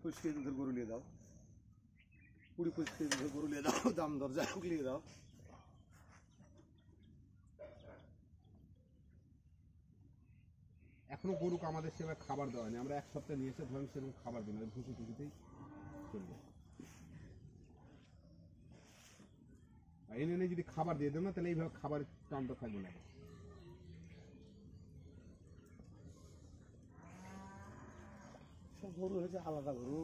25 KG দুধের গরু নিয়ে দাও, 20-25 কেজি দুধের গরু নিয়ে দাও, দাম দর যাই হোক নিয়ে দাও। এখনো গরুকে আমাদের সেভাবে খাবার দেওয়া হয়নি, আমরা এক সপ্তাহ নিয়ে এসে ধরেন সেরকম খাবার দিই না, ভুসি টুসিতেই চলবে। এনে যদি খাবার দিয়ে দেব না তাহলে এইভাবে খাবারের টানটা থাকবে না। সব গরু হয়েছে আলাদা গরু।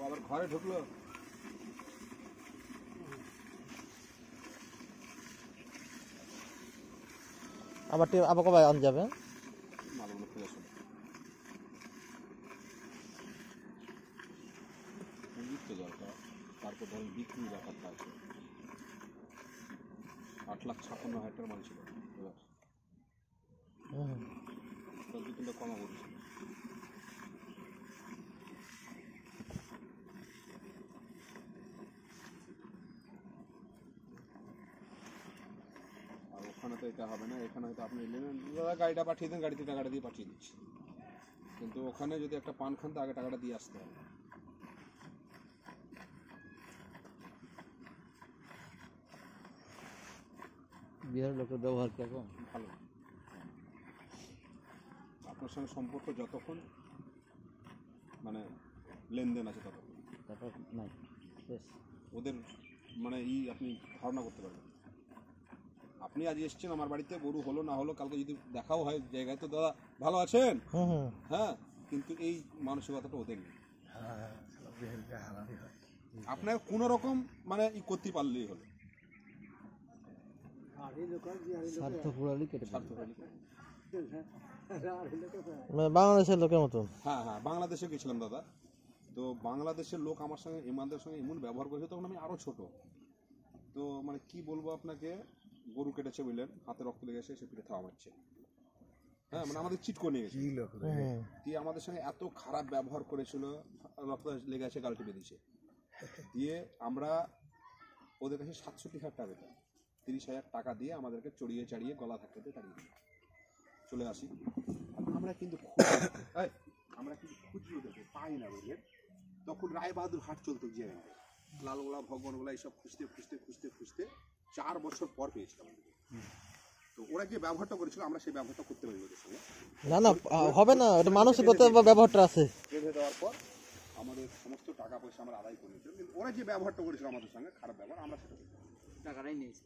আবার ঘরে ঢুকলো, আবার কবে আন যাবে? মালগুলো খুলে আসবে, পুঁজির তো দরকার, তারপর ধরেন বিক্রি ব্যাপারটা আছে। 8,56,000 টাকার মাল ছিল, এবার 2-3টা কমা করছিল। ওখানে তো এটা হবে না, এখানে হয়তো আপনি নেবেন দাদা গাড়িটা পাঠিয়ে দেন, গাড়িতে টাকাটা দিয়ে পাঠিয়ে দিচ্ছি, কিন্তু ওখানে যদি একটা পান খান তো আগে টাকাটা দিয়ে আসতে হবে। বিহারের লোকের ব্যবহার কেমন? ভালো, আপনার সঙ্গে সম্পর্ক যতক্ষণ মানে লেনদেন আছে ততক্ষণ, তারপর নাই ওদের মানে আপনি ধারণা করতে পারবেন। আপনি আজ এসছেন আমার বাড়িতে, গরু হলো না হলো কালকে যদি দেখাও হয় জায়গায়, তো দাদা ভালো আছেন, হ্যাঁ, কিন্তু এই মানসিকতাটা ওদের নেই। আপনার কোনো রকম মানে করতে পারলেই হলো, বাংলাদেশের লোকের মতো। হ্যাঁ হ্যাঁ, বাংলাদেশে গেছিলাম দাদা, তো বাংলাদেশের লোক আমার সঙ্গে ইমানদের সঙ্গে এমন ব্যবহার করেছে, তখন আমি আরও ছোট, তো মানে কি বলবো আপনাকে, গরু কেটেছে বুঝলেন, হাতে রক্ত লেগেছে, সে পিঠে থাওয়া মারছে, হ্যাঁ, মানে আমাদের চিট করে নিয়ে গেছে, দিয়ে আমাদের সঙ্গে এত খারাপ ব্যবহার করেছিল, রক্ত লেগে আছে, গাল টিপে দিয়েছে, দিয়ে আমরা ওদের কাছে 67,000 টাকা পেতাম, 30,000 টাকা দিয়ে আমাদেরকে চড়িয়ে চাড়িয়ে গলা ধাক্কাতে তাড়িয়ে দিই, চলে আসি। আমরা কিন্তু খুচরো দেখে পাই না বুঝলেন, তখন রায়বাহাদুর হাট চলতো যে লালগোলা ভগবানগোলা এইসব খুঁজতে খুঁজতে খুঁজতে খুঁজতে 4 বছর পর পেয়েছিলাম। তো ওরা যে ব্যবহারটা করেছিল আমরা সেই ব্যবহারটা করতে পারি ওদের সঙ্গে, না না হবে না, এটা মানসিকতা ব্যবহারটা আছে। বেঁধে দেওয়ার পর আমাদের সমস্ত টাকা পয়সা আমরা আদায় করে নিয়েছিলাম, কিন্তু ওরা যে ব্যবহারটা করেছিল আমাদের সঙ্গে খারাপ ব্যবহার, আমরা সেটা টাকাটাই নিয়েছি,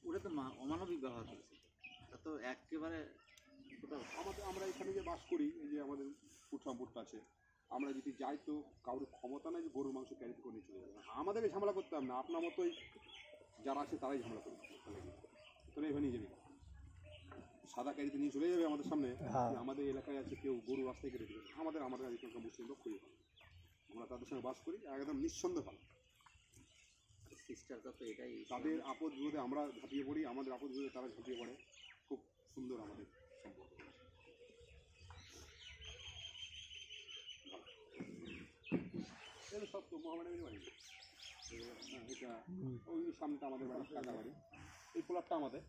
ওটা তো অমানবিক ব্যবহার করেছে, তা তো একেবারে আমরা এখানে যে বাস করি, এই যে আমাদের ফুড সম্পর্ক আছে, আমরা যদি যাই তো কারোর ক্ষমতা নাই যে গরুর মাংস ক্যারি করে নিয়ে চলে যাবে, আমাদেরকে ঝামেলা করতে হবে না, আপনার মতোই যারা আছে তারাই ঝামেলা করবে, তোরা এভাবে নিয়ে যাবি সাদা ক্যারিতে নিয়ে চলে যাবে আমাদের সামনে, আমাদের এলাকায় আছে কেউ গরু রাস্তায় কেটে দেবে, আমাদের এখানকার মুসলিম লোক খুঁজে পাবে, আমরা তাদের সঙ্গে বাস করি, একদম নিঃসন্দেহ ভালো সিস্টারটা তো এটাই, তাদের আপদ বিপদে আমরা ঝাঁপিয়ে পড়ি, আমাদের আপদ বিপদে তারা ঝাঁপিয়ে পড়ে, খুব সুন্দর আমাদের সম্পর্ক। সব তো মহামানের বাড়ি, এটা ওই সামনেটা আমাদের বাড়ি, কাকা বাড়ি, এই পোলারটা আমাদের।